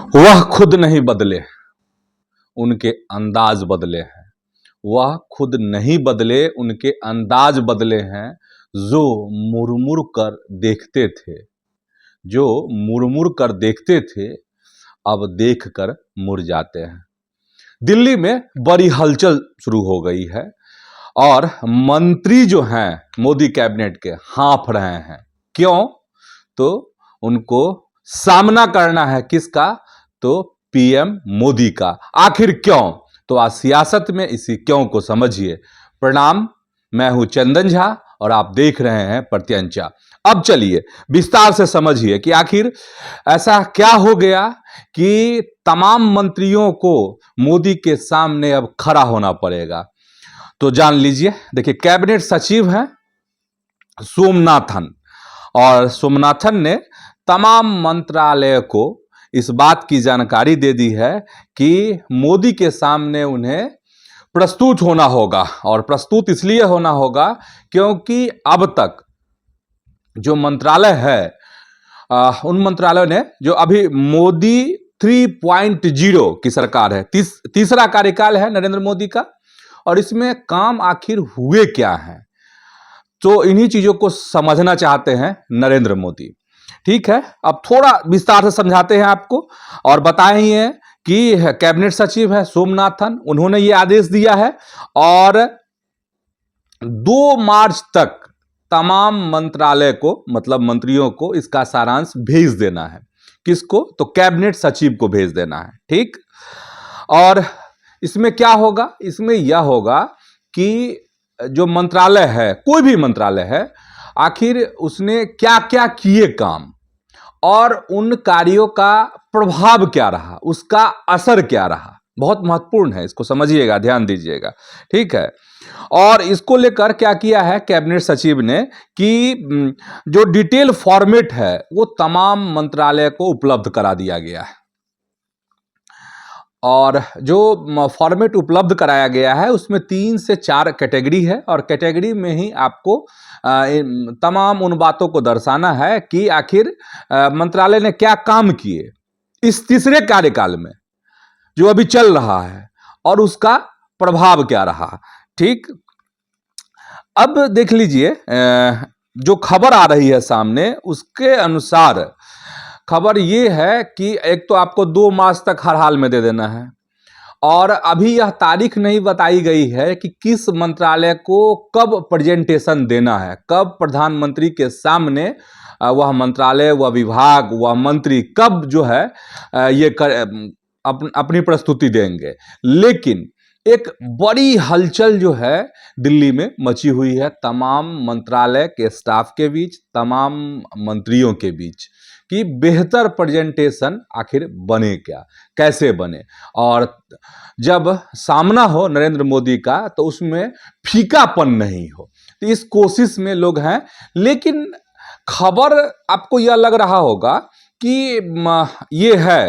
वह खुद नहीं बदले, उनके अंदाज बदले हैं। वह खुद नहीं बदले, उनके अंदाज बदले हैं। जो मुड़मुड़ कर देखते थे, जो मुड़मुड़ कर देखते थे, अब देख कर मुड़ जाते हैं। दिल्ली में बड़ी हलचल शुरू हो गई है और मंत्री जो हैं मोदी कैबिनेट के हाँफ रहे हैं। क्यों? तो उनको सामना करना है किसका? तो पीएम मोदी का। आखिर क्यों? तो आज सियासत में इसी क्यों को समझिए। प्रणाम, मैं हूं चंदन झा और आप देख रहे हैं प्रत्यंचा। अब चलिए विस्तार से समझिए कि आखिर ऐसा क्या हो गया कि तमाम मंत्रियों को मोदी के सामने अब खड़ा होना पड़ेगा। तो जान लीजिए। देखिए, कैबिनेट सचिव हैं सोमनाथन, और सोमनाथन ने तमाम मंत्रालय को इस बात की जानकारी दे दी है कि मोदी के सामने उन्हें प्रस्तुत होना होगा। और प्रस्तुत इसलिए होना होगा क्योंकि अब तक जो मंत्रालय है उन मंत्रालयों ने, जो अभी मोदी 3.0 की सरकार है, तीसरा कार्यकाल है नरेंद्र मोदी का, और इसमें काम आखिर हुए क्या हैं, तो इन्हीं चीजों को समझना चाहते हैं नरेंद्र मोदी। ठीक है, अब थोड़ा विस्तार से समझाते हैं आपको और बताएंगे कि कैबिनेट सचिव है सोमनाथन, उन्होंने ये आदेश दिया है और 2 मार्च तक तमाम मंत्रालय को, मतलब मंत्रियों को, इसका सारांश भेज देना है। किसको? तो कैबिनेट सचिव को भेज देना है। ठीक, और इसमें क्या होगा? इसमें यह होगा कि जो मंत्रालय है, कोई भी मंत्रालय है, आखिर उसने क्या क्या किए काम और उन कार्यों का प्रभाव क्या रहा, उसका असर क्या रहा, बहुत महत्वपूर्ण है। इसको समझिएगा, ध्यान दीजिएगा। ठीक है, और इसको लेकर क्या किया है कैबिनेट सचिव ने कि जो डिटेल फॉर्मेट है वो तमाम मंत्रालय को उपलब्ध करा दिया गया है। और जो फॉर्मेट उपलब्ध कराया गया है उसमें 3 से 4 कैटेगरी है, और कैटेगरी में ही आपको तमाम उन बातों को दर्शाना है कि आखिर मंत्रालय ने क्या काम किए इस तीसरे कार्यकाल में जो अभी चल रहा है, और उसका प्रभाव क्या रहा। ठीक, अब देख लीजिए, जो खबर आ रही है सामने उसके अनुसार खबर ये है कि एक तो आपको 2 मार्च तक हर हाल में दे देना है, और अभी यह तारीख नहीं बताई गई है कि किस मंत्रालय को कब प्रेजेंटेशन देना है, कब प्रधानमंत्री के सामने वह मंत्रालय, वह विभाग, वह मंत्री कब जो है ये अपनी प्रस्तुति देंगे। लेकिन एक बड़ी हलचल जो है दिल्ली में मची हुई है तमाम मंत्रालय के स्टाफ के बीच, तमाम मंत्रियों के बीच, कि बेहतर प्रेजेंटेशन आखिर बने क्या, कैसे बने, और जब सामना हो नरेंद्र मोदी का तो उसमें फीकापन नहीं हो। तो इस कोशिश में लोग हैं। लेकिन खबर आपको यह लग रहा होगा कि ये है,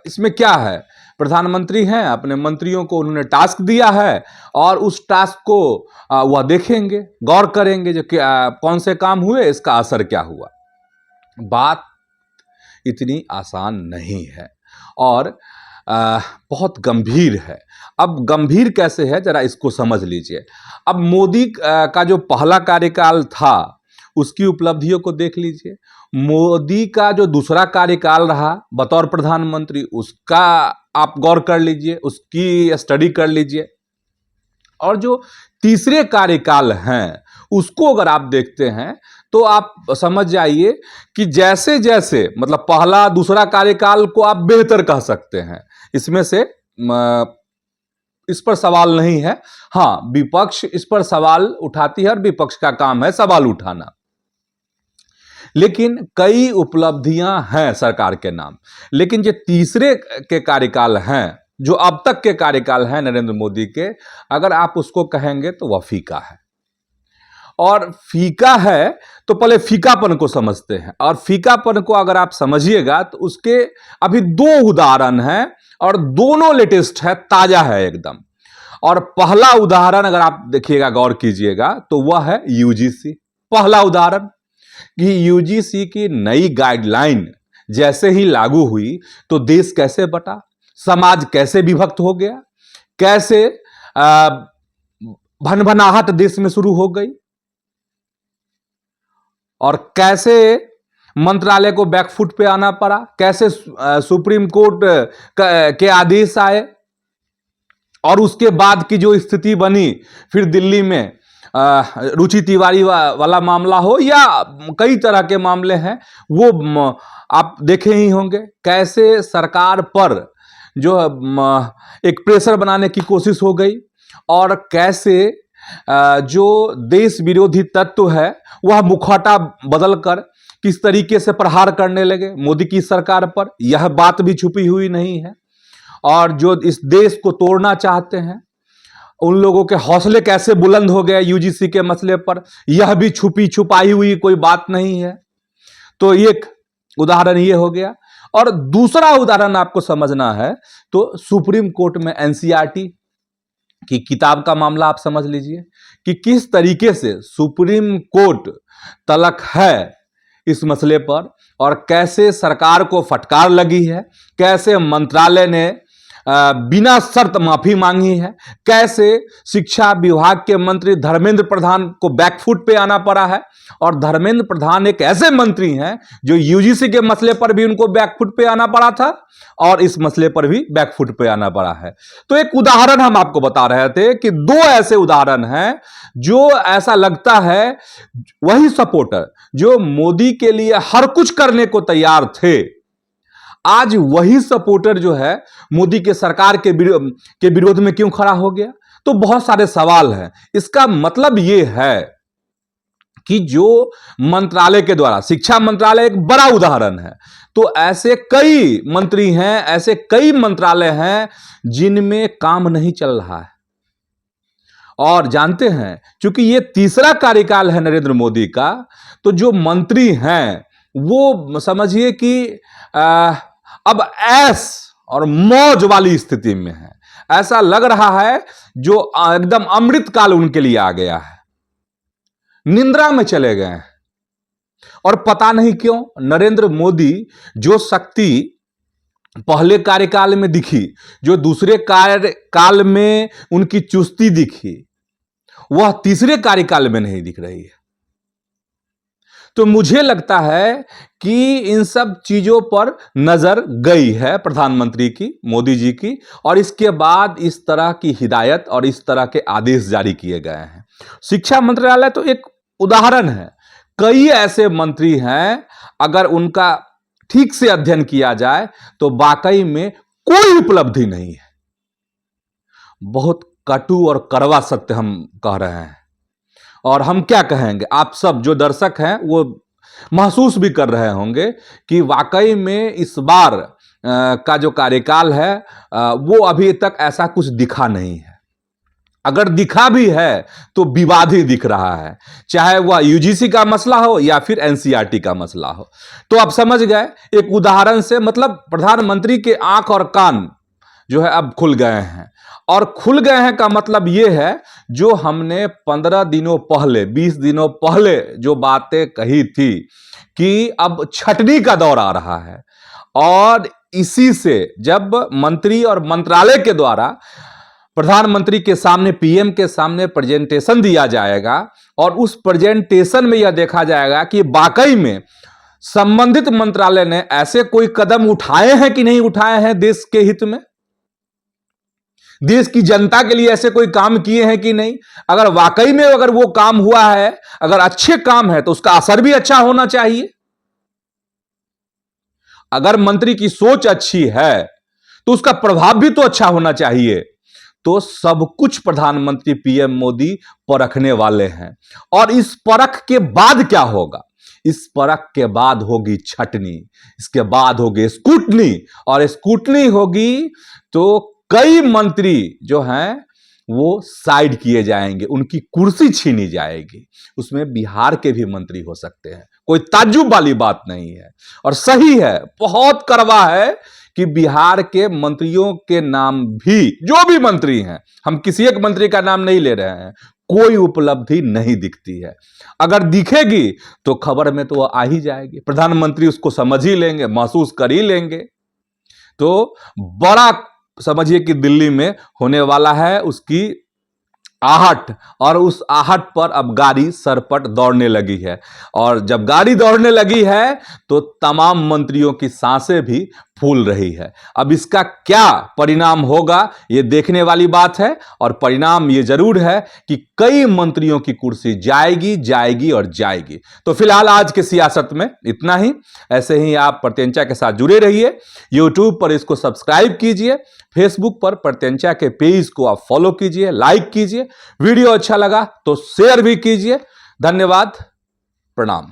इसमें क्या है, प्रधानमंत्री हैं, अपने मंत्रियों को उन्होंने टास्क दिया है और उस टास्क को वह देखेंगे, गौर करेंगे जो कौन से काम हुए, इसका असर क्या हुआ। बात इतनी आसान नहीं है और बहुत गंभीर है। अब गंभीर कैसे है जरा इसको समझ लीजिए। अब मोदी का जो पहला कार्यकाल था उसकी उपलब्धियों को देख लीजिए। मोदी का जो दूसरा कार्यकाल रहा बतौर प्रधानमंत्री, उसका आप गौर कर लीजिए, उसकी स्टडी कर लीजिए। और जो तीसरे कार्यकाल हैं उसको अगर आप देखते हैं तो आप समझ जाइए कि जैसे जैसे, मतलब पहला दूसरा कार्यकाल को आप बेहतर कह सकते हैं, इसमें से इस पर सवाल नहीं है। हाँ, विपक्ष इस पर सवाल उठाती है और विपक्ष का काम है सवाल उठाना, लेकिन कई उपलब्धियां हैं सरकार के नाम। लेकिन जो तीसरे के कार्यकाल हैं, जो अब तक के कार्यकाल हैं नरेंद्र मोदी के, अगर आप उसको कहेंगे तो वह फीका है। और फीका है तो पहले फीकापन को समझते हैं, और फीकापन को अगर आप समझिएगा तो उसके अभी 2 उदाहरण हैं और दोनों लेटेस्ट है, ताजा है एकदम। और पहला उदाहरण अगर आप देखिएगा, गौर कीजिएगा, तो वह है यूजीसी। पहला उदाहरण कि यूजीसी की नई गाइडलाइन जैसे ही लागू हुई तो देश कैसे बटा, समाज कैसे विभक्त हो गया, कैसे भनभनाहट देश में शुरू हो गई और कैसे मंत्रालय को बैकफुट पे आना पड़ा, कैसे सुप्रीम कोर्ट के आदेश आए और उसके बाद की जो स्थिति बनी, फिर दिल्ली में रुचि तिवारी वाला मामला हो या कई तरह के मामले हैं, वो आप देखे ही होंगे कैसे सरकार पर जो एक प्रेशर बनाने की कोशिश हो गई और कैसे जो देश विरोधी तत्व है वह मुखौटा बदलकर किस तरीके से प्रहार करने लगे मोदी की सरकार पर। यह बात भी छुपी हुई नहीं है। और जो इस देश को तोड़ना चाहते हैं उन लोगों के हौसले कैसे बुलंद हो गए यूजीसी के मसले पर, यह भी छुपाई हुई कोई बात नहीं है। तो एक उदाहरण ये हो गया। और दूसरा उदाहरण आपको समझना है तो सुप्रीम कोर्ट में एनसीईआरटी की किताब का मामला आप समझ लीजिए कि किस तरीके से सुप्रीम कोर्ट तलक है इस मसले पर और कैसे सरकार को फटकार लगी है, कैसे मंत्रालय ने बिना शर्त माफी मांगी है, कैसे शिक्षा विभाग के मंत्री धर्मेंद्र प्रधान को बैकफुट पे आना पड़ा है। और धर्मेंद्र प्रधान एक ऐसे मंत्री हैं जो यूजीसी के मसले पर भी उनको बैकफुट पे आना पड़ा था और इस मसले पर भी बैकफुट पे आना पड़ा है। तो एक उदाहरण हम आपको बता रहे थे कि दो ऐसे उदाहरण हैं जो ऐसा लगता है वही सपोर्टर जो मोदी के लिए हर कुछ करने को तैयार थे, आज वही सपोर्टर जो है मोदी के सरकार के विरोध में क्यों खड़ा हो गया। तो बहुत सारे सवाल हैं। इसका मतलब यह है कि जो मंत्रालय के द्वारा, शिक्षा मंत्रालय एक बड़ा उदाहरण है, तो ऐसे कई मंत्री हैं, ऐसे कई मंत्रालय हैं जिनमें काम नहीं चल रहा है। और जानते हैं क्योंकि ये तीसरा कार्यकाल है नरेंद्र मोदी का, तो जो मंत्री हैं वो समझिए कि अब ऐश और मौज वाली स्थिति में है। ऐसा लग रहा है जो एकदम अमृत काल उनके लिए आ गया है, निंद्रा में चले गए हैं। और पता नहीं क्यों नरेंद्र मोदी जो शक्ति पहले कार्यकाल में दिखी, जो दूसरे कार्यकाल में उनकी चुस्ती दिखी, वह तीसरे कार्यकाल में नहीं दिख रही है। तो मुझे लगता है कि इन सब चीजों पर नजर गई है प्रधानमंत्री की, मोदी जी की, और इसके बाद इस तरह की हिदायत और इस तरह के आदेश जारी किए गए हैं। शिक्षा मंत्रालय तो एक उदाहरण है। कई ऐसे मंत्री हैं, अगर उनका ठीक से अध्ययन किया जाए तो वाकई में कोई उपलब्धि नहीं है। बहुत कटु और कड़वा सत्य हम कह रहे हैं। और हम क्या कहेंगे, आप सब जो दर्शक हैं वो महसूस भी कर रहे होंगे कि वाकई में इस बार का जो कार्यकाल है वो अभी तक ऐसा कुछ दिखा नहीं है। अगर दिखा भी है तो विवाद ही दिख रहा है, चाहे वह यूजीसी का मसला हो या फिर एनसीईआरटी का मसला हो। तो आप समझ गए एक उदाहरण से, मतलब प्रधानमंत्री के आंख और कान जो है अब खुल गए हैं। और खुल गए हैं का मतलब यह है जो हमने 15 दिनों पहले, 20 दिनों पहले जो बातें कही थी कि अब छटनी का दौर आ रहा है, और इसी से जब मंत्री और मंत्रालय के द्वारा प्रधानमंत्री के सामने, पीएम के सामने प्रेजेंटेशन दिया जाएगा और उस प्रेजेंटेशन में यह देखा जाएगा कि वाकई में संबंधित मंत्रालय ने ऐसे कोई कदम उठाए हैं कि नहीं उठाए हैं देश के हित में, देश की जनता के लिए ऐसे कोई काम किए हैं कि नहीं। अगर वाकई में अगर वो काम हुआ है, अगर अच्छे काम है तो उसका असर भी अच्छा होना चाहिए। अगर मंत्री की सोच अच्छी है तो उसका प्रभाव भी तो अच्छा होना चाहिए। तो सब कुछ प्रधानमंत्री पीएम मोदी परखने वाले हैं। और इस परख के बाद क्या होगा, इस परख के बाद होगी छटनी, इसके बाद होगी स्क्रूटनी, और स्क्रूटनी होगी तो कई मंत्री जो हैं वो साइड किए जाएंगे, उनकी कुर्सी छीनी जाएगी। उसमें बिहार के भी मंत्री हो सकते हैं, कोई ताज्जुब वाली बात नहीं है। और सही है, बहुत कड़वा है कि बिहार के मंत्रियों के नाम भी, जो भी मंत्री हैं, हम किसी एक मंत्री का नाम नहीं ले रहे हैं, कोई उपलब्धि नहीं दिखती है। अगर दिखेगी तो खबर में तो वो आ ही जाएगी, प्रधानमंत्री उसको समझ ही लेंगे, महसूस कर ही लेंगे। तो बड़ा समझिए कि दिल्ली में होने वाला है उसकी आहट, और उस आहट पर अब गाड़ी सरपट दौड़ने लगी है। और जब गाड़ी दौड़ने लगी है तो तमाम मंत्रियों की सांसें भी फूल रही है। अब इसका क्या परिणाम होगा ये देखने वाली बात है, और परिणाम ये जरूर है कि कई मंत्रियों की कुर्सी जाएगी जाएगी और जाएगी। तो फिलहाल आज के सियासत में इतना ही। ऐसे ही आप प्रत्यंचा के साथ जुड़े रहिए। यूट्यूब पर इसको सब्सक्राइब कीजिए, फेसबुक पर प्रत्यंचा के पेज को आप फॉलो कीजिए, लाइक कीजिए। वीडियो अच्छा लगा तो शेयर भी कीजिए। धन्यवाद, प्रणाम।